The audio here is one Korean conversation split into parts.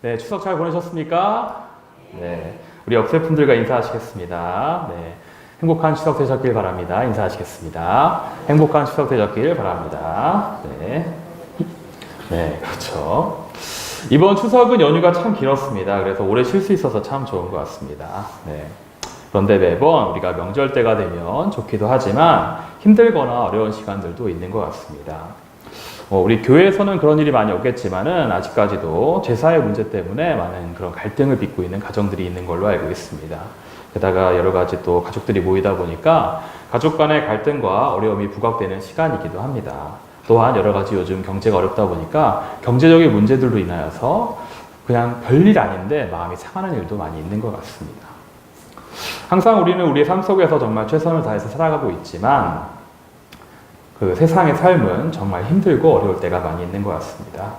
네, 추석 잘 보내셨습니까? 네, 우리 옆세 분들과 인사하시겠습니다. 네, 행복한 추석 되셨길 바랍니다. 인사하시겠습니다. 행복한 추석 되셨길 바랍니다. 네, 네, 그렇죠. 이번 추석은 연휴가 참 길었습니다. 그래서 오래 쉴 수 있어서 참 좋은 것 같습니다. 네. 그런데 매번 우리가 명절 때가 되면 좋기도 하지만 힘들거나 어려운 시간들도 있는 것 같습니다. 우리 교회에서는 그런 일이 많이 없겠지만은 아직까지도 제사의 문제 때문에 많은 그런 갈등을 빚고 있는 가정들이 있는 걸로 알고 있습니다. 게다가 여러 가지 또 가족들이 모이다 보니까 가족 간의 갈등과 어려움이 부각되는 시간이기도 합니다. 또한 여러 가지 요즘 경제가 어렵다 보니까 경제적인 문제들로 인하여서 그냥 별일 아닌데 마음이 상하는 일도 많이 있는 것 같습니다. 항상 우리는 우리의 삶 속에서 정말 최선을 다해서 살아가고 있지만 그 세상의 삶은 정말 힘들고 어려울 때가 많이 있는 것 같습니다.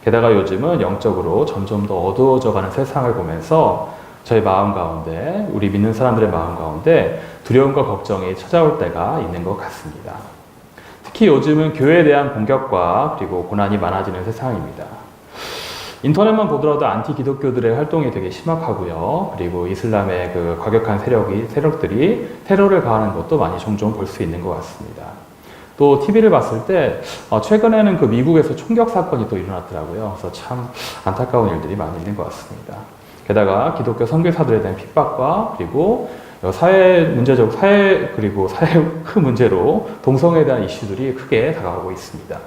게다가 요즘은 영적으로 점점 더 어두워져가는 세상을 보면서 저희 마음 가운데, 우리 믿는 사람들의 마음 가운데 두려움과 걱정이 찾아올 때가 있는 것 같습니다. 특히 요즘은 교회에 대한 공격과 그리고 고난이 많아지는 세상입니다. 인터넷만 보더라도 안티 기독교들의 활동이 되게 심각하고요. 그리고 이슬람의 그 과격한 세력들이 테러를 가하는 것도 많이 종종 볼 수 있는 것 같습니다. 또 TV를 봤을 때 최근에는 그 미국에서 총격 사건이 또 일어났더라고요. 그래서 참 안타까운 일들이 많이 있는 것 같습니다. 게다가 기독교 선교사들에 대한 핍박과 그리고 사회 큰 문제로 동성애에 대한 이슈들이 크게 다가오고 있습니다.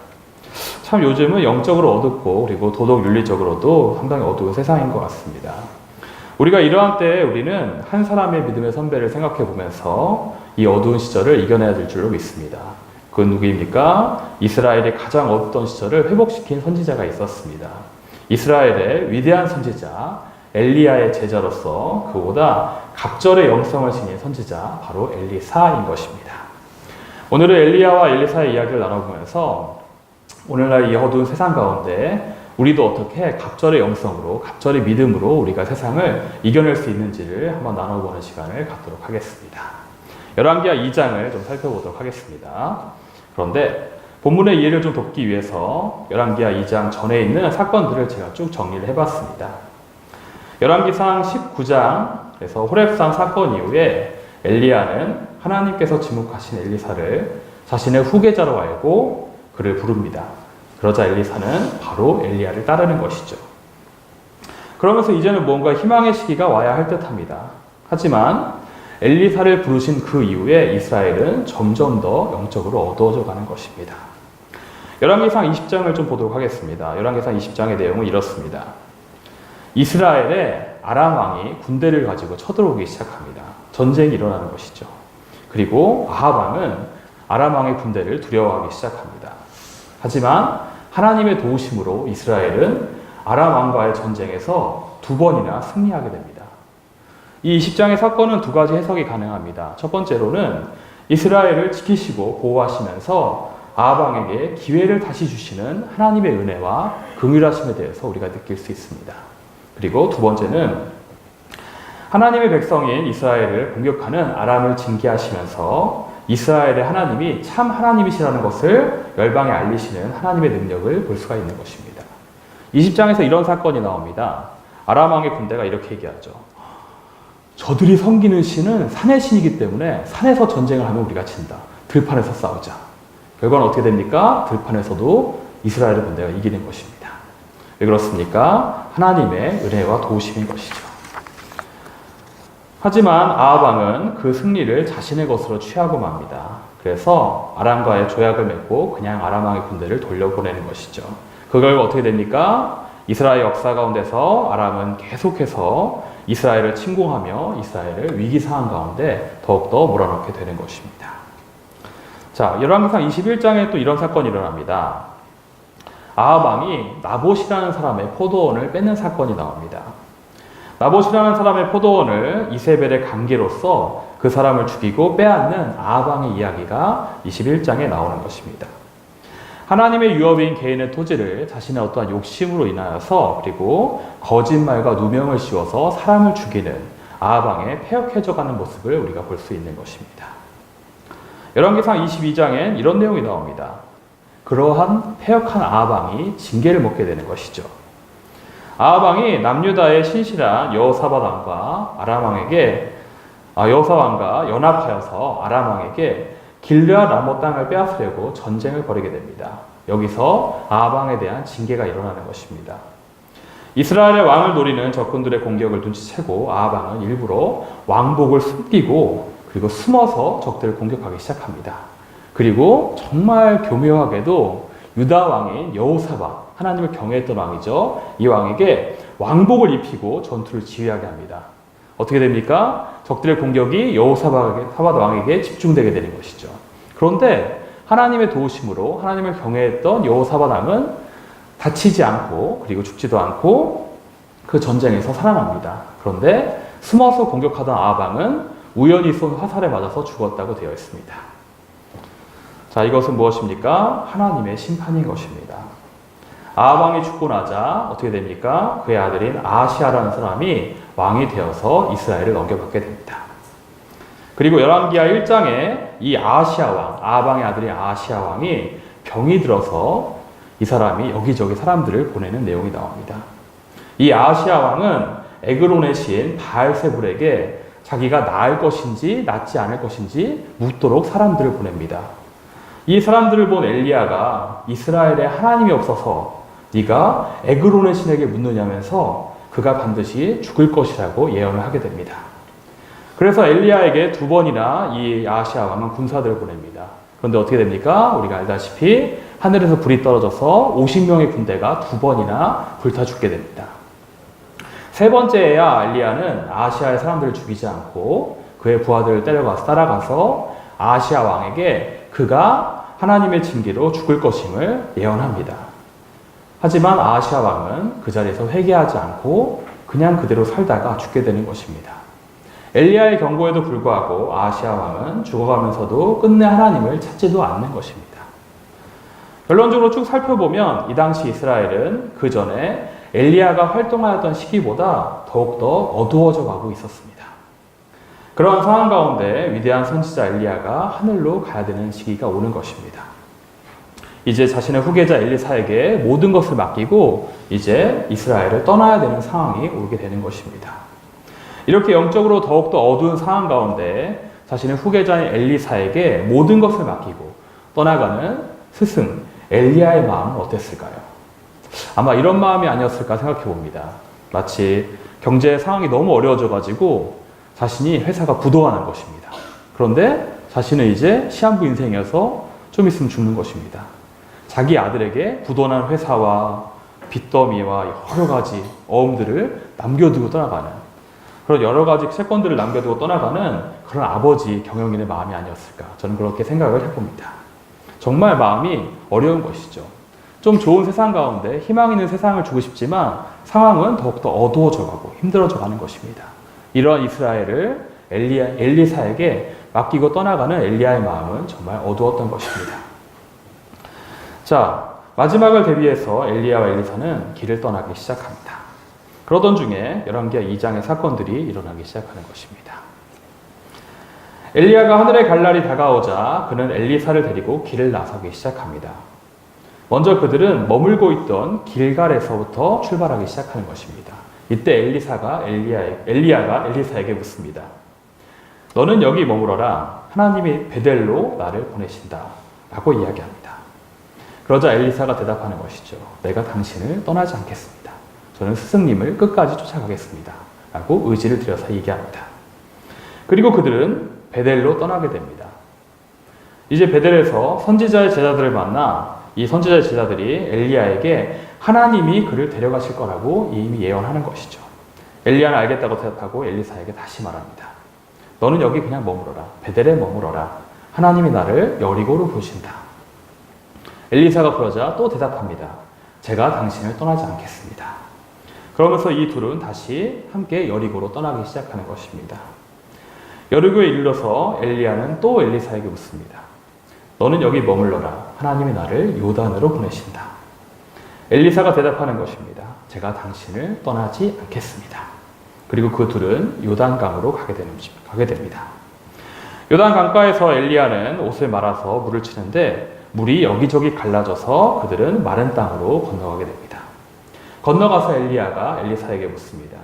참 요즘은 영적으로 어둡고 그리고 도덕 윤리적으로도 상당히 어두운 세상인 것 같습니다. 우리가 이러한 때에 우리는 한 사람의 믿음의 선배를 생각해 보면서 이 어두운 시절을 이겨내야 될 줄로 믿습니다. 그건 누구입니까? 이스라엘이 가장 어두웠던 시절을 회복시킨 선지자가 있었습니다. 이스라엘의 위대한 선지자 엘리야의 제자로서 그보다 갑절의 영성을 지닌 선지자 바로 엘리사인 것입니다. 오늘은 엘리야와 엘리사의 이야기를 나눠보면서 오늘날 이 어두운 세상 가운데 우리도 어떻게 갑절의 영성으로 갑절의 믿음으로 우리가 세상을 이겨낼 수 있는지를 한번 나눠보는 시간을 갖도록 하겠습니다. 열왕기하 2장을 좀 살펴보도록 하겠습니다. 그런데 본문의 이해를 좀 돕기 위해서 열왕기하 2장 전에 있는 사건들을 제가 쭉 정리를 해봤습니다. 열왕기상 19장에서 호렙산 사건 이후에 엘리야는 하나님께서 지목하신 엘리사를 자신의 후계자로 알고 그를 부릅니다. 그러자 엘리사는 바로 엘리야를 따르는 것이죠. 그러면서 이제는 뭔가 희망의 시기가 와야 할 듯합니다. 하지만 엘리사를 부르신 그 이후에 이스라엘은 점점 더 영적으로 어두워져 가는 것입니다. 열왕기상 20장을 좀 보도록 하겠습니다. 열왕기상 20장의 내용은 이렇습니다. 이스라엘의 아람 왕이 군대를 가지고 쳐들어오기 시작합니다. 전쟁이 일어나는 것이죠. 그리고 아합 왕은 아람 왕의 군대를 두려워하기 시작합니다. 하지만 하나님의 도우심으로 이스라엘은 아람 왕과의 전쟁에서 2번이나 승리하게 됩니다. 이 20장의 사건은 2가지 해석이 가능합니다. 첫 번째로는 이스라엘을 지키시고 보호하시면서 아합 왕에게 기회를 다시 주시는 하나님의 은혜와 긍휼하심에 대해서 우리가 느낄 수 있습니다. 그리고 두 번째는 하나님의 백성인 이스라엘을 공격하는 아람을 징계하시면서 이스라엘의 하나님이 참 하나님이시라는 것을 열방에 알리시는 하나님의 능력을 볼 수가 있는 것입니다. 20장에서 이런 사건이 나옵니다. 아람 왕의 군대가 이렇게 얘기하죠. 저들이 섬기는 신은 산의 신이기 때문에 산에서 전쟁을 하면 우리가 진다. 들판에서 싸우자. 결과는 어떻게 됩니까? 들판에서도 이스라엘의 군대가 이기는 것입니다. 왜 그렇습니까? 하나님의 은혜와 도우심인 것이죠. 하지만 아합 왕은 그 승리를 자신의 것으로 취하고 맙니다. 그래서 아람과의 조약을 맺고 그냥 아람 왕의 군대를 돌려보내는 것이죠. 그 결과 어떻게 됩니까? 이스라엘 역사 가운데서 아람은 계속해서 이스라엘을 침공하며 이스라엘을 위기 상황 가운데 더욱더 몰아넣게 되는 것입니다. 자, 열왕기상 21장에 또 이런 사건이 일어납니다. 아합 왕이 나봇이라는 사람의 포도원을 뺏는 사건이 나옵니다. 나봇이라는 사람의 포도원을 이세벨의 관계로서 그 사람을 죽이고 빼앗는 아합 왕의 이야기가 21장에 나오는 것입니다. 하나님의 유업인 개인의 토지를 자신의 어떠한 욕심으로 인하여서 그리고 거짓말과 누명을 씌워서 사람을 죽이는 아합 왕의 패역해져가는 모습을 우리가 볼 수 있는 것입니다. 열왕기상 22장엔 이런 내용이 나옵니다. 그러한 패역한 아합 왕이 징계를 먹게 되는 것이죠. 아합 왕이 남유다의 신실한 여호사밧 왕과 아람 왕에게 여호사 왕과 연합하여서 아람 왕에게 길르앗 라못 땅을 빼앗으려고 전쟁을 벌이게 됩니다. 여기서 아합 왕에 대한 징계가 일어나는 것입니다. 이스라엘의 왕을 노리는 적군들의 공격을 눈치채고 아합 왕은 일부러 왕복을 숨기고 그리고 숨어서 적들을 공격하기 시작합니다. 그리고 정말 교묘하게도 유다 왕인 여호사밧, 하나님을 경외했던 왕이죠. 이 왕에게 왕복을 입히고 전투를 지휘하게 합니다. 어떻게 됩니까? 적들의 공격이 여호사밧 왕에게 집중되게 되는 것이죠. 그런데 하나님의 도우심으로 하나님을 경외했던 여호사밧 왕은 다치지 않고 그리고 죽지도 않고 그 전쟁에서 살아납니다. 그런데 숨어서 공격하던 아합 왕은 우연히 쏜 화살에 맞아서 죽었다고 되어 있습니다. 자, 이것은 무엇입니까? 하나님의 심판인 것입니다. 아합 왕이 죽고 나자 어떻게 됩니까? 그의 아들인 아하시아라는 사람이 왕이 되어서 이스라엘을 넘겨받게 됩니다. 그리고 열왕기하 1장에 이 아하시아 왕, 아합 왕의 아들인 아하시아 왕이 병이 들어서 이 사람이 여기저기 사람들을 보내는 내용이 나옵니다. 이 아하시아 왕은 에그론의 시인 바알세불에게 자기가 나을 것인지 낫지 않을 것인지 묻도록 사람들을 보냅니다. 이 사람들을 본 엘리야가 이스라엘에 하나님이 없어서 네가 에그론의 신에게 묻느냐면서 그가 반드시 죽을 것이라고 예언을 하게 됩니다. 그래서 엘리야에게 2번이나 이 아하시아 왕은 군사들을 보냅니다. 그런데 어떻게 됩니까? 우리가 알다시피 하늘에서 불이 떨어져서 50명의 군대가 2번이나 불타 죽게 됩니다. 3번째에야 엘리야는 아하시아의 사람들을 죽이지 않고 그의 부하들을 따라가서 아하시아 왕에게 그가 하나님의 징계로 죽을 것임을 예언합니다. 하지만 아하시아 왕은 그 자리에서 회개하지 않고 그냥 그대로 살다가 죽게 되는 것입니다. 엘리야의 경고에도 불구하고 아하시아 왕은 죽어가면서도 끝내 하나님을 찾지도 않는 것입니다. 결론적으로 쭉 살펴보면 이 당시 이스라엘은 그 전에 엘리야가 활동하였던 시기보다 더욱더 어두워져 가고 있었습니다. 그러한 상황 가운데 위대한 선지자 엘리야가 하늘로 가야 되는 시기가 오는 것입니다. 이제 자신의 후계자 엘리사에게 모든 것을 맡기고 이제 이스라엘을 떠나야 되는 상황이 오게 되는 것입니다. 이렇게 영적으로 더욱더 어두운 상황 가운데 자신의 후계자인 엘리사에게 모든 것을 맡기고 떠나가는 스승 엘리야의 마음은 어땠을까요? 아마 이런 마음이 아니었을까 생각해 봅니다. 마치 경제 상황이 너무 어려워져가지고 자신이 회사가 부도가 난 것입니다. 그런데 자신은 이제 시한부 인생이어서 좀 있으면 죽는 것입니다. 자기 아들에게 부도난 회사와 빚더미와 여러 가지 어음들을 남겨두고 떠나가는 그런 여러 가지 채권들을 남겨두고 떠나가는 그런 아버지 경영인의 마음이 아니었을까 저는 그렇게 생각을 해봅니다. 정말 마음이 어려운 것이죠. 좀 좋은 세상 가운데 희망 있는 세상을 주고 싶지만 상황은 더욱더 어두워져 가고 힘들어져 가는 것입니다. 이러한 이스라엘을 엘리사에게 맡기고 떠나가는 엘리야의 마음은 정말 어두웠던 것입니다. 자, 마지막을 대비해서 엘리야와 엘리사는 길을 떠나기 시작합니다. 그러던 중에 열왕기하 2장의 사건들이 일어나기 시작하는 것입니다. 엘리야가 하늘에 갈 날이 다가오자 그는 엘리사를 데리고 길을 나서기 시작합니다. 먼저 그들은 머물고 있던 길갈에서부터 출발하기 시작하는 것입니다. 이때 엘리야가 엘리사에게 묻습니다. 너는 여기 머물어라. 하나님이 베델로 나를 보내신다. 라고 이야기합니다. 그러자 엘리사가 대답하는 것이죠. 내가 당신을 떠나지 않겠습니다. 저는 스승님을 끝까지 쫓아가겠습니다. 라고 의지를 들여서 얘기합니다. 그리고 그들은 베델로 떠나게 됩니다. 이제 베델에서 선지자의 제자들을 만나 이 선지자의 제자들이 엘리야에게 하나님이 그를 데려가실 거라고 이미 예언하는 것이죠. 엘리야는 알겠다고 대답하고 엘리사에게 다시 말합니다. 너는 여기 그냥 머물어라. 베델에 머물어라. 하나님이 나를 여리고로 보신다. 엘리사가 그러자 또 대답합니다. 제가 당신을 떠나지 않겠습니다. 그러면서 이 둘은 다시 함께 여리고로 떠나기 시작하는 것입니다. 여리고에 이르러서 엘리야는 또 엘리사에게 묻습니다. 너는 여기 머물러라. 하나님이 나를 요단으로 보내신다. 엘리사가 대답하는 것입니다. 제가 당신을 떠나지 않겠습니다. 그리고 그 둘은 요단강으로 가게 됩니다. 요단 강가에서 엘리야는 옷을 말아서 물을 치는데 물이 여기저기 갈라져서 그들은 마른 땅으로 건너가게 됩니다. 건너가서 엘리야가 엘리사에게 묻습니다.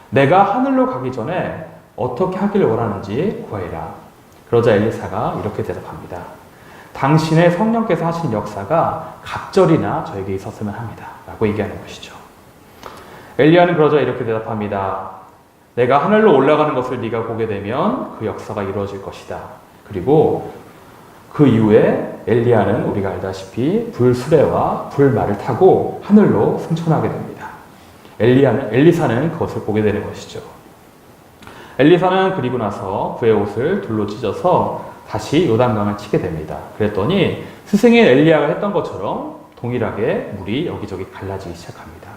내가 하늘로 가기 전에 어떻게 하기를 원하는지 구하리라. 그러자 엘리사가 이렇게 대답합니다. 당신의 성령께서 하신 역사가 갑절이나 저에게 있었으면 합니다. 라고 얘기하는 것이죠. 엘리야는 그러자 이렇게 대답합니다. 내가 하늘로 올라가는 것을 네가 보게 되면 그 역사가 이루어질 것이다. 그리고 그 이후에 엘리야는 우리가 알다시피 불수레와 불말을 타고 하늘로 승천하게 됩니다. 엘리사는 그것을 보게 되는 것이죠. 엘리사는 그리고 나서 그의 옷을 둘로 찢어서 다시 요단강을 치게 됩니다. 그랬더니 스승인 엘리야가 했던 것처럼 동일하게 물이 여기저기 갈라지기 시작합니다.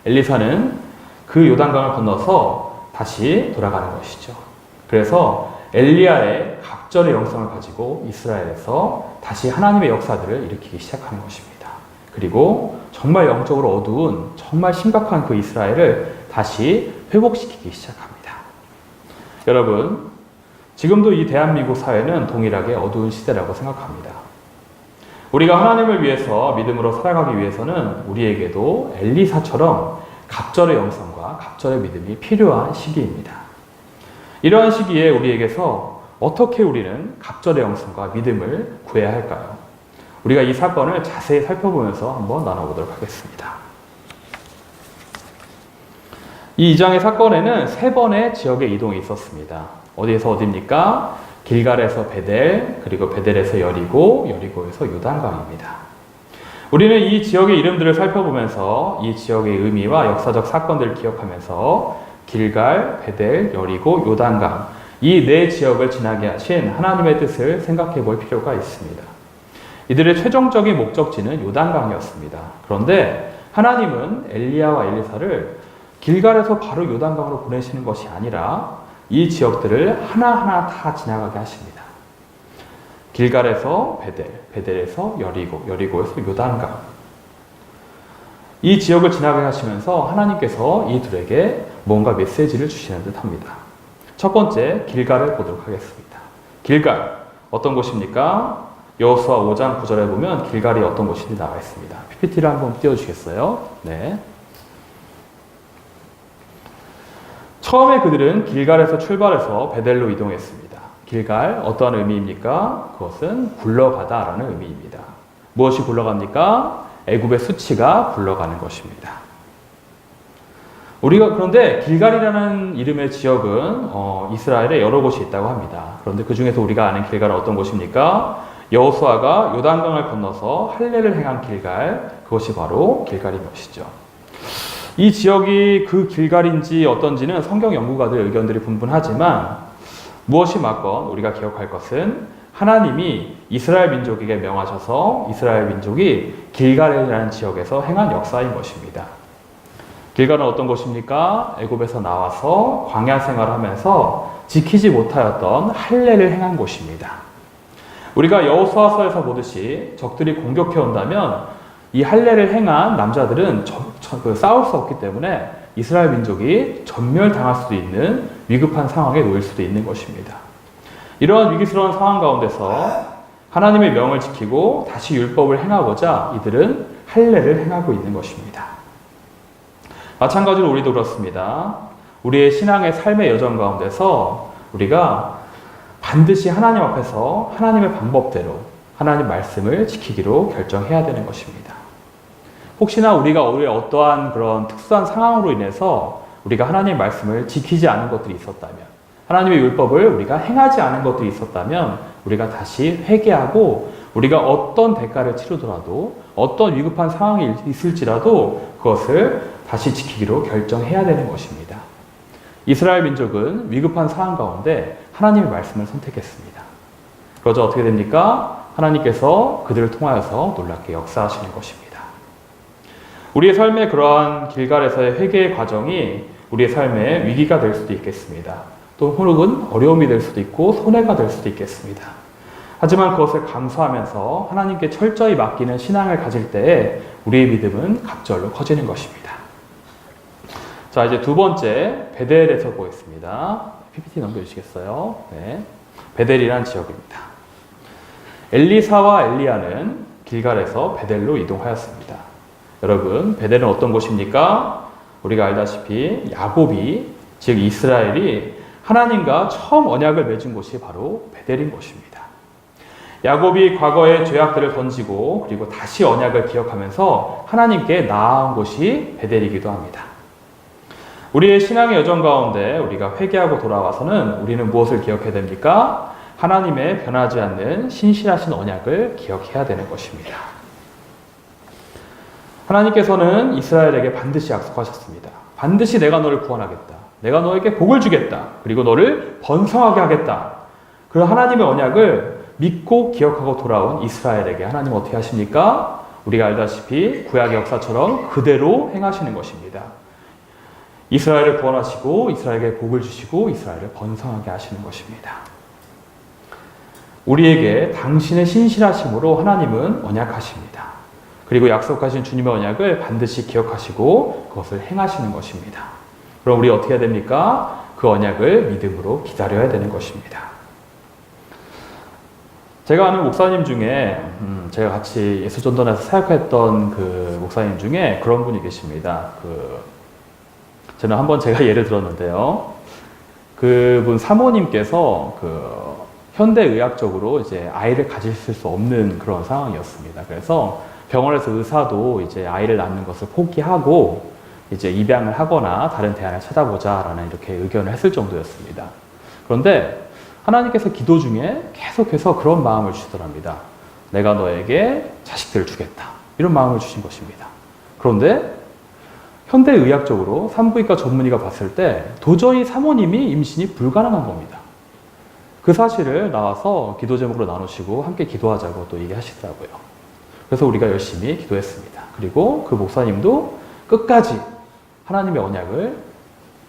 엘리사는 그 요단강을 건너서 다시 돌아가는 것이죠. 그래서 엘리야의 갑절의 영성을 가지고 이스라엘에서 다시 하나님의 역사들을 일으키기 시작하는 것입니다. 그리고 정말 영적으로 어두운 정말 심각한 그 이스라엘을 다시 회복시키기 시작합니다. 여러분, 지금도 이 대한민국 사회는 동일하게 어두운 시대라고 생각합니다. 우리가 하나님을 위해서 믿음으로 살아가기 위해서는 우리에게도 엘리사처럼 갑절의 영성과 갑절의 믿음이 필요한 시기입니다. 이러한 시기에 우리에게서 어떻게 우리는 갑절의 영성과 믿음을 구해야 할까요? 우리가 이 사건을 자세히 살펴보면서 한번 나눠보도록 하겠습니다. 이 2장의 사건에는 3번의 지역의 이동이 있었습니다. 어디에서 어디입니까? 길갈에서 베델, 그리고 베델에서 여리고, 여리고에서 요단강입니다. 우리는 이 지역의 이름들을 살펴보면서 이 지역의 의미와 역사적 사건들을 기억하면서 길갈, 베델, 여리고, 요단강 이 4지역을 지나게 하신 하나님의 뜻을 생각해 볼 필요가 있습니다. 이들의 최종적인 목적지는 요단강이었습니다. 그런데 하나님은 엘리야와 엘리사를 길갈에서 바로 요단강으로 보내시는 것이 아니라 이 지역들을 하나하나 다 지나가게 하십니다. 길갈에서 베델, 베델에서 여리고, 여리고에서 요단강. 이 지역을 지나가게 하시면서 하나님께서 이들에게 뭔가 메시지를 주시는 듯 합니다. 첫 번째, 길갈을 보도록 하겠습니다. 길갈, 어떤 곳입니까? 여호수아 5장 9절에 보면 길갈이 어떤 곳인지 나와 있습니다. PPT를 한번 띄워주시겠어요? 네. 처음에 그들은 길갈에서 출발해서 베델로 이동했습니다. 길갈, 어떠한 의미입니까? 그것은 굴러가다라는 의미입니다. 무엇이 굴러갑니까? 애굽의 수치가 굴러가는 것입니다. 우리가 그런데 길갈이라는 이름의 지역은 이스라엘에 여러 곳이 있다고 합니다. 그런데 그 중에서 우리가 아는 길갈은 어떤 곳입니까? 여호수아가 요단강을 건너서 할례를 행한 길갈, 그것이 바로 길갈인 것이죠. 이 지역이 그 길갈인지 어떤지는 성경 연구가들의 의견들이 분분하지만 무엇이 맞건 우리가 기억할 것은 하나님이 이스라엘 민족에게 명하셔서 이스라엘 민족이 길갈이라는 지역에서 행한 역사인 것입니다. 길갈은 어떤 곳입니까? 애굽에서 나와서 광야 생활하면서 지키지 못하였던 할례를 행한 곳입니다. 우리가 여호수아서에서 보듯이 적들이 공격해 온다면 이 할례를 행한 남자들은 싸울 수 없기 때문에 이스라엘 민족이 전멸당할 수도 있는 위급한 상황에 놓일 수도 있는 것입니다. 이러한 위기스러운 상황 가운데서 하나님의 명을 지키고 다시 율법을 행하고자 이들은 할례를 행하고 있는 것입니다. 마찬가지로 우리도 그렇습니다. 우리의 신앙의 삶의 여정 가운데서 우리가 반드시 하나님 앞에서 하나님의 방법대로 하나님 말씀을 지키기로 결정해야 되는 것입니다. 혹시나 우리가 어떠한 그런 특수한 상황으로 인해서 우리가 하나님의 말씀을 지키지 않은 것들이 있었다면, 하나님의 율법을 우리가 행하지 않은 것들이 있었다면 우리가 다시 회개하고 우리가 어떤 대가를 치르더라도 어떤 위급한 상황이 있을지라도 그것을 다시 지키기로 결정해야 되는 것입니다. 이스라엘 민족은 위급한 상황 가운데 하나님의 말씀을 선택했습니다. 그러자 어떻게 됩니까? 하나님께서 그들을 통하여서 놀랍게 역사하시는 것입니다. 우리의 삶의 그러한 길갈에서의 회개의 과정이 우리의 삶의 위기가 될 수도 있겠습니다. 또 혹은 어려움이 될 수도 있고 손해가 될 수도 있겠습니다. 하지만 그것을 감수하면서 하나님께 철저히 맡기는 신앙을 가질 때에 우리의 믿음은 갑절로 커지는 것입니다. 자, 이제 두 번째 베델에서 보겠습니다. PPT 넘겨주시겠어요? 네. 베델이란 지역입니다. 엘리사와 엘리야는 길갈에서 베델로 이동하였습니다. 여러분, 베델은 어떤 곳입니까? 우리가 알다시피 야곱이, 즉 이스라엘이 하나님과 처음 언약을 맺은 곳이 바로 베델인 곳입니다. 야곱이 과거의 죄악들을 던지고 그리고 다시 언약을 기억하면서 하나님께 나아온 곳이 베델이기도 합니다. 우리의 신앙의 여정 가운데 우리가 회개하고 돌아와서는 우리는 무엇을 기억해야 됩니까? 하나님의 변하지 않는 신실하신 언약을 기억해야 되는 것입니다. 하나님께서는 이스라엘에게 반드시 약속하셨습니다. 반드시 내가 너를 구원하겠다. 내가 너에게 복을 주겠다. 그리고 너를 번성하게 하겠다. 그 하나님의 언약을 믿고 기억하고 돌아온 이스라엘에게 하나님은 어떻게 하십니까? 우리가 알다시피 구약의 역사처럼 그대로 행하시는 것입니다. 이스라엘을 구원하시고 이스라엘에게 복을 주시고 이스라엘을 번성하게 하시는 것입니다. 우리에게 당신의 신실하심으로 하나님은 언약하십니다. 그리고 약속하신 주님의 언약을 반드시 기억하시고 그것을 행하시는 것입니다. 그럼 우리 어떻게 해야 됩니까? 그 언약을 믿음으로 기다려야 되는 것입니다. 제가 아는 목사님 중에 제가 같이 예수전도단에서 사역했던 그 목사님 중에 그런 분이 계십니다. 저는 한번 제가 예를 들었는데요. 그분 사모님께서 현대의학적으로 이제 아이를 가지실 수 없는 그런 상황이었습니다. 그래서 병원에서 의사도 이제 아이를 낳는 것을 포기하고 이제 입양을 하거나 다른 대안을 찾아보자라는 이렇게 의견을 했을 정도였습니다. 그런데 하나님께서 기도 중에 계속해서 그런 마음을 주시더랍니다. 내가 너에게 자식들을 주겠다. 이런 마음을 주신 것입니다. 그런데 현대의학적으로 산부인과 전문의가 봤을 때 도저히 사모님이 임신이 불가능한 겁니다. 그 사실을 나와서 기도 제목으로 나누시고 함께 기도하자고 또 얘기하시더라고요. 그래서 우리가 열심히 기도했습니다. 그리고 그 목사님도 끝까지 하나님의 언약을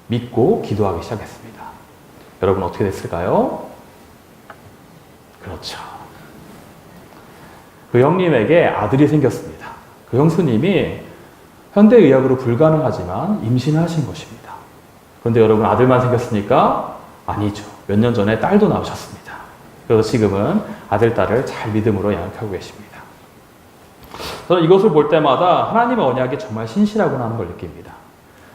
믿고 기도하기 시작했습니다. 여러분 어떻게 됐을까요? 그렇죠. 그 형님에게 아들이 생겼습니다. 그 형수님이 현대의학으로 불가능하지만 임신을 하신 것입니다. 그런데 여러분 아들만 생겼습니까? 아니죠. 몇 년 전에 딸도 나오셨습니다. 그래서 지금은 아들, 딸을 잘 믿음으로 양육하고 계십니다. 저는 이것을 볼 때마다 하나님의 언약이 정말 신실하구나 하는 걸 느낍니다.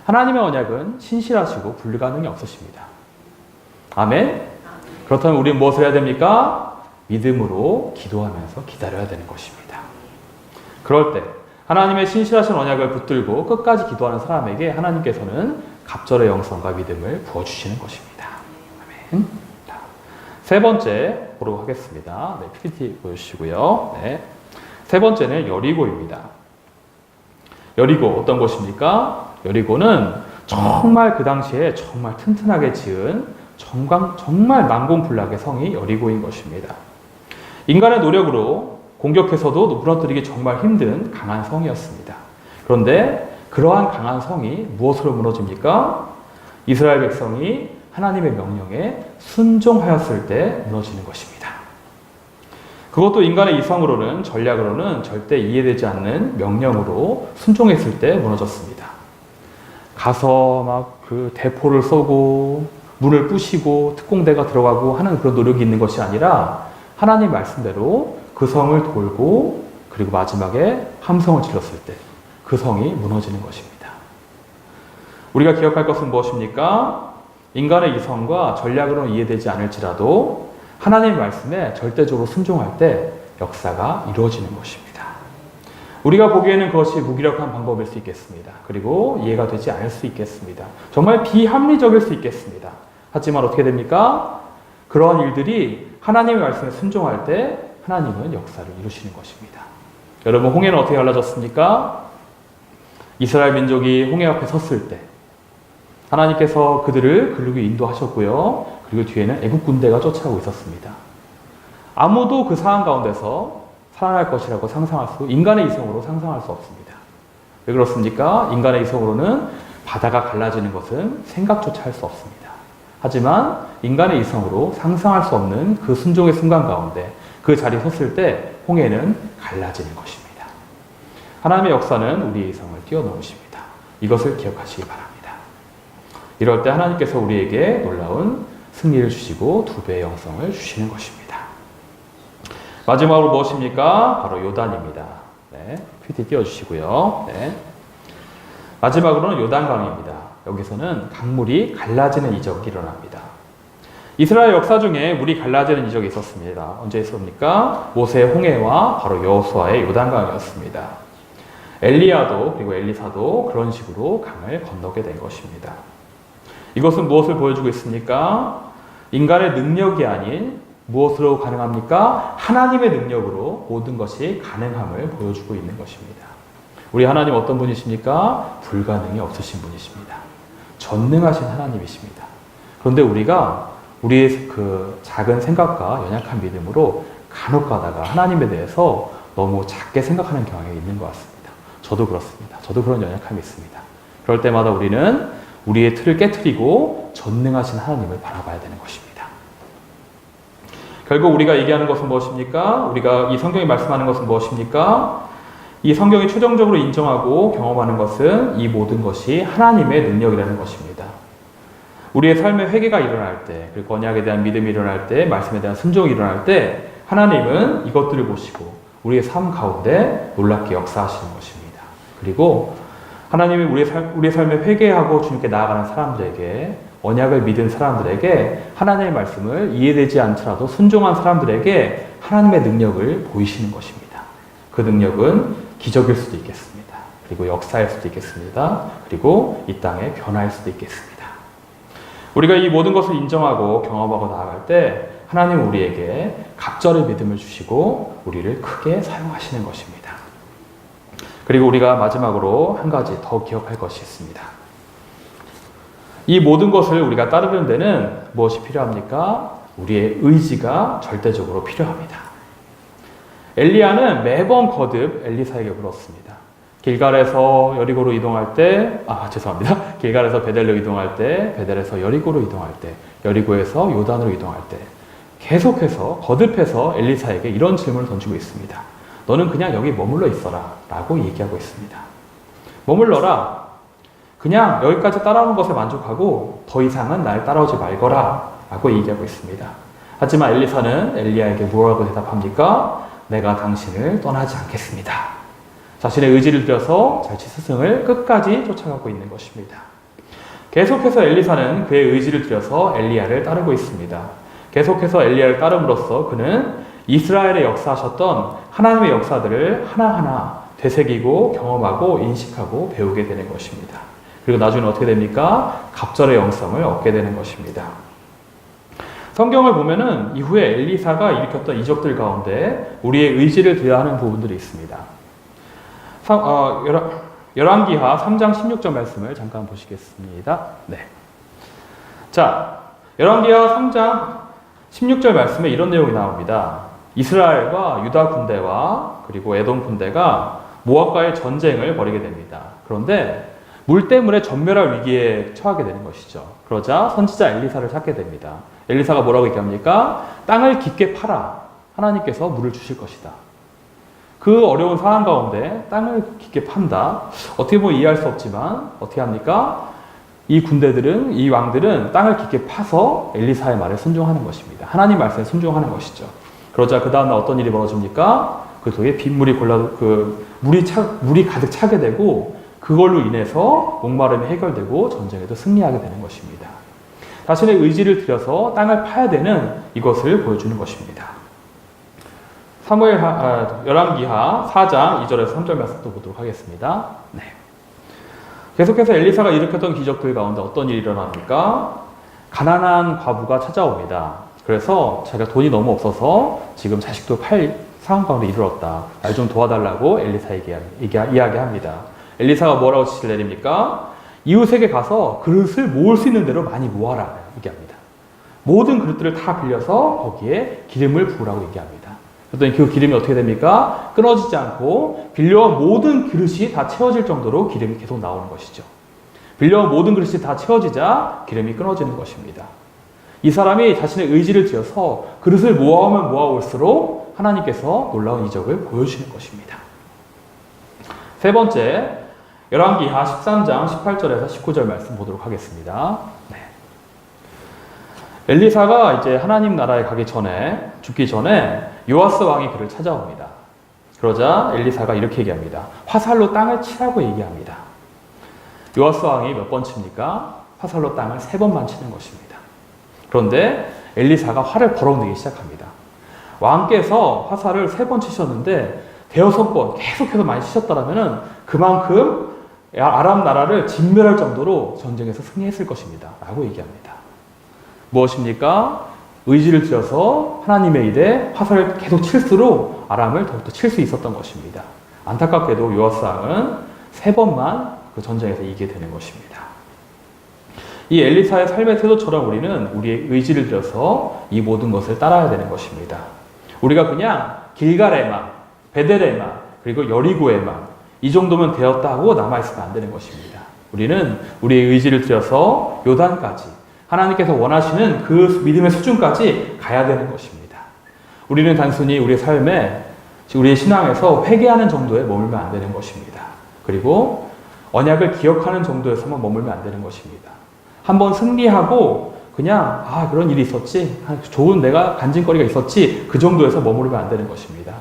하나님의 언약은 신실하시고 불가능이 없으십니다. 아멘? 그렇다면 우리는 무엇을 해야 됩니까? 믿음으로 기도하면서 기다려야 되는 것입니다. 그럴 때 하나님의 신실하신 언약을 붙들고 끝까지 기도하는 사람에게 하나님께서는 갑절의 영성과 믿음을 부어주시는 것입니다. 아멘. 자, 세 번째 보도록 하겠습니다. 네, PPT 보여주시고요. 네. 세 번째는 여리고입니다. 여리고 어떤 곳입니까? 여리고는 정말 그 당시에 정말 튼튼하게 지은 정말 난공불락의 성이 여리고인 것입니다. 인간의 노력으로 공격해서도 무너뜨리기 정말 힘든 강한 성이었습니다. 그런데 그러한 강한 성이 무엇으로 무너집니까? 이스라엘 백성이 하나님의 명령에 순종하였을 때 무너지는 것입니다. 그것도 인간의 이성으로는 전략으로는 절대 이해되지 않는 명령으로 순종했을 때 무너졌습니다. 가서 막 그 대포를 쏘고 문을 부시고 특공대가 들어가고 하는 그런 노력이 있는 것이 아니라 하나님 말씀대로 그 성을 돌고 그리고 마지막에 함성을 질렀을 때 그 성이 무너지는 것입니다. 우리가 기억할 것은 무엇입니까? 인간의 이성과 전략으로는 이해되지 않을지라도 하나님의 말씀에 절대적으로 순종할 때 역사가 이루어지는 것입니다. 우리가 보기에는 그것이 무기력한 방법일 수 있겠습니다. 그리고 이해가 되지 않을 수 있겠습니다. 정말 비합리적일 수 있겠습니다. 하지만 어떻게 됩니까? 그러한 일들이 하나님의 말씀에 순종할 때 하나님은 역사를 이루시는 것입니다. 여러분 홍해는 어떻게 갈라졌습니까? 이스라엘 민족이 홍해 앞에 섰을 때 하나님께서 그들을 글로 인도하셨고요. 그리고 뒤에는 애국 군대가 쫓아오고 있었습니다. 아무도 그 상황 가운데서 살아날 것이라고 인간의 이성으로 상상할 수 없습니다. 왜 그렇습니까? 인간의 이성으로는 바다가 갈라지는 것은 생각조차 할 수 없습니다. 하지만 인간의 이성으로 상상할 수 없는 그 순종의 순간 가운데 그 자리에 섰을 때 홍해는 갈라지는 것입니다. 하나님의 역사는 우리의 이성을 뛰어넘으십니다. 이것을 기억하시기 바랍니다. 이럴 때 하나님께서 우리에게 놀라운 승리를 주시고 두 배의 영성을 주시는 것입니다. 마지막으로 무엇입니까? 바로 요단입니다. 네, PPT 띄워주시고요. 네. 마지막으로는 요단강입니다. 여기서는 강물이 갈라지는 이적이 일어납니다. 이스라엘 역사 중에 물이 갈라지는 이적이 있었습니다. 언제 있었습니까? 모세의 홍해와 바로 여호수아의 요단강이었습니다. 엘리야도 그리고 엘리사도 그런 식으로 강을 건너게 된 것입니다. 이것은 무엇을 보여주고 있습니까? 인간의 능력이 아닌 무엇으로 가능합니까? 하나님의 능력으로 모든 것이 가능함을 보여주고 있는 것입니다. 우리 하나님 어떤 분이십니까? 불가능이 없으신 분이십니다. 전능하신 하나님이십니다. 그런데 우리가 우리의 그 작은 생각과 연약한 믿음으로 간혹 가다가 하나님에 대해서 너무 작게 생각하는 경향이 있는 것 같습니다. 저도 그렇습니다. 저도 그런 연약함이 있습니다. 그럴 때마다 우리는 우리의 틀을 깨트리고 전능하신 하나님을 바라봐야 되는 것입니다. 결국 우리가 얘기하는 것은 무엇입니까? 우리가 이 성경이 말씀하는 것은 무엇입니까? 이 성경이 최종적으로 인정하고 경험하는 것은 이 모든 것이 하나님의 능력이라는 것입니다. 우리의 삶의 회개가 일어날 때, 그리고 언약에 대한 믿음이 일어날 때, 말씀에 대한 순종이 일어날 때 하나님은 이것들을 보시고 우리의 삶 가운데 놀랍게 역사하시는 것입니다. 그리고 하나님이 우리의 삶에 회개하고 주님께 나아가는 사람들에게, 언약을 믿은 사람들에게 하나님의 말씀을 이해되지 않더라도 순종한 사람들에게 하나님의 능력을 보이시는 것입니다. 그 능력은 기적일 수도 있겠습니다. 그리고 역사일 수도 있겠습니다. 그리고 이 땅의 변화일 수도 있겠습니다. 우리가 이 모든 것을 인정하고 경험하고 나아갈 때 하나님은 우리에게 갑절의 믿음을 주시고 우리를 크게 사용하시는 것입니다. 그리고 우리가 마지막으로 한 가지 더 기억할 것이 있습니다. 이 모든 것을 우리가 따르는 데는 무엇이 필요합니까? 우리의 의지가 절대적으로 필요합니다. 엘리야는 매번 거듭 엘리사에게 물었습니다. 길갈에서 여리고로 이동할 때, 죄송합니다. 길갈에서 베델로 이동할 때, 베델에서 여리고로 이동할 때, 여리고에서 요단으로 이동할 때, 계속해서 거듭해서 엘리사에게 이런 질문을 던지고 있습니다. 너는 그냥 여기 머물러 있어라 라고 얘기하고 있습니다. 머물러라. 그냥 여기까지 따라오는 것에 만족하고 더 이상은 날 따라오지 말거라 라고 얘기하고 있습니다. 하지만 엘리사는 엘리야에게 뭐라고 대답합니까? 내가 당신을 떠나지 않겠습니다. 자신의 의지를 들여서 자칫 스승을 끝까지 쫓아가고 있는 것입니다. 계속해서 엘리사는 그의 의지를 들여서 엘리야를 따르고 있습니다. 계속해서 엘리야를 따름으로써 그는 이스라엘에 역사하셨던 하나님의 역사들을 하나하나 되새기고 경험하고 인식하고 배우게 되는 것입니다. 그리고 나중에 어떻게 됩니까? 갑절의 영성을 얻게 되는 것입니다. 성경을 보면은 이후에 엘리사가 일으켰던 이적들 가운데 우리의 의지를 들여야 하는 부분들이 있습니다. 열왕기하 3장 16절 말씀을 잠깐 보시겠습니다. 네. 자, 열왕기하 3장 16절 말씀에 이런 내용이 나옵니다. 이스라엘과 유다 군대와 그리고 에돔 군대가 모압과의 전쟁을 벌이게 됩니다. 그런데 물 때문에 전멸할 위기에 처하게 되는 것이죠. 그러자 선지자 엘리사를 찾게 됩니다. 엘리사가 뭐라고 얘기합니까? 땅을 깊게 파라. 하나님께서 물을 주실 것이다. 그 어려운 상황 가운데 땅을 깊게 판다. 어떻게 보면 이해할 수 없지만 어떻게 합니까? 이 군대들은, 이 왕들은 땅을 깊게 파서 엘리사의 말에 순종하는 것입니다. 하나님 말씀에 순종하는 것이죠. 그러자 그 다음에 어떤 일이 벌어집니까? 그 속에 빗물이 물이 가득 차게 되고 그걸로 인해서 목마름이 해결되고 전쟁에도 승리하게 되는 것입니다. 자신의 의지를 들여서 땅을 파야 되는 이것을 보여주는 것입니다. 열왕기하 4장 2절에서 3절 말씀도 보도록 하겠습니다. 네. 계속해서 엘리사가 일으켰던 기적들 가운데 어떤 일이 일어납니까? 가난한 과부가 찾아옵니다. 그래서 자기가 돈이 너무 없어서 지금 자식도 팔 상황 가운데 이르렀다. 날 좀 도와달라고 엘리사에게 이야기합니다. 엘리사가 뭐라고 지시를 내립니까? 이웃에게 가서 그릇을 모을 수 있는 대로 많이 모아라 얘기합니다. 모든 그릇들을 다 빌려서 거기에 기름을 부으라고 얘기합니다. 그랬더니 그 기름이 어떻게 됩니까? 끊어지지 않고 빌려온 모든 그릇이 다 채워질 정도로 기름이 계속 나오는 것이죠. 빌려온 모든 그릇이 다 채워지자 기름이 끊어지는 것입니다. 이 사람이 자신의 의지를 들여서 그릇을 모아오면 모아올수록 하나님께서 놀라운 이적을 보여주시는 것입니다. 세 번째, 열왕기하 13장 18절에서 19절 말씀 보도록 하겠습니다. 네. 엘리사가 이제 하나님 나라에 가기 전에, 죽기 전에 요아스 왕이 그를 찾아옵니다. 그러자 엘리사가 이렇게 얘기합니다. 화살로 땅을 치라고 얘기합니다. 요아스 왕이 몇 번 칩니까? 화살로 땅을 3번만 치는 것입니다. 그런데 엘리사가 화를 버럭내기 시작합니다. 왕께서 화살을 3번 치셨는데 5번 계속해서 많이 치셨다면 그만큼 아람 나라를 진멸할 정도로 전쟁에서 승리했을 것입니다. 라고 얘기합니다. 무엇입니까? 의지를 들여서 하나님의 일에 화살을 계속 칠수록 아람을 더욱더 칠 수 있었던 것입니다. 안타깝게도 요아스 왕은 3번만 그 전쟁에서 이기게 되는 것입니다. 이 엘리사의 삶의 태도처럼 우리는 우리의 의지를 들여서 이 모든 것을 따라야 되는 것입니다. 우리가 그냥 길갈에만, 베델에만, 그리고 여리고에만 이 정도면 되었다 하고 남아있으면 안 되는 것입니다. 우리는 우리의 의지를 들여서 요단까지 하나님께서 원하시는 그 믿음의 수준까지 가야 되는 것입니다. 우리는 단순히 우리의 삶에, 우리의 신앙에서 회개하는 정도에 머물면 안 되는 것입니다. 그리고 언약을 기억하는 정도에서만 머물면 안 되는 것입니다. 한번 승리하고 그냥 그런 일이 있었지, 좋은 내가 간증거리가 있었지, 그 정도에서 머무르면 안 되는 것입니다.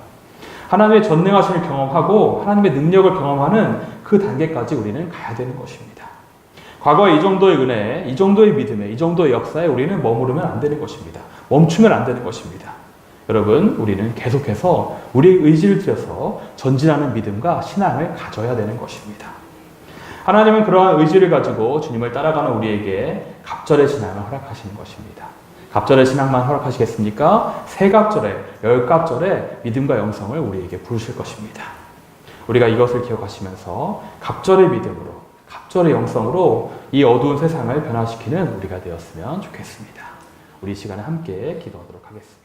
하나님의 전능하심을 경험하고 하나님의 능력을 경험하는 그 단계까지 우리는 가야 되는 것입니다. 과거의 이 정도의 은혜에, 이 정도의 믿음에, 이 정도의 역사에 우리는 머무르면 안 되는 것입니다. 멈추면 안 되는 것입니다. 여러분, 우리는 계속해서 우리의 의지를 들여서 전진하는 믿음과 신앙을 가져야 되는 것입니다. 하나님은 그러한 의지를 가지고 주님을 따라가는 우리에게 갑절의 신앙을 허락하시는 것입니다. 갑절의 신앙만 허락하시겠습니까? 3갑절에, 10갑절에 믿음과 영성을 우리에게 부르실 것입니다. 우리가 이것을 기억하시면서 갑절의 믿음으로, 갑절의 영성으로 이 어두운 세상을 변화시키는 우리가 되었으면 좋겠습니다. 우리 이 시간에 함께 기도하도록 하겠습니다.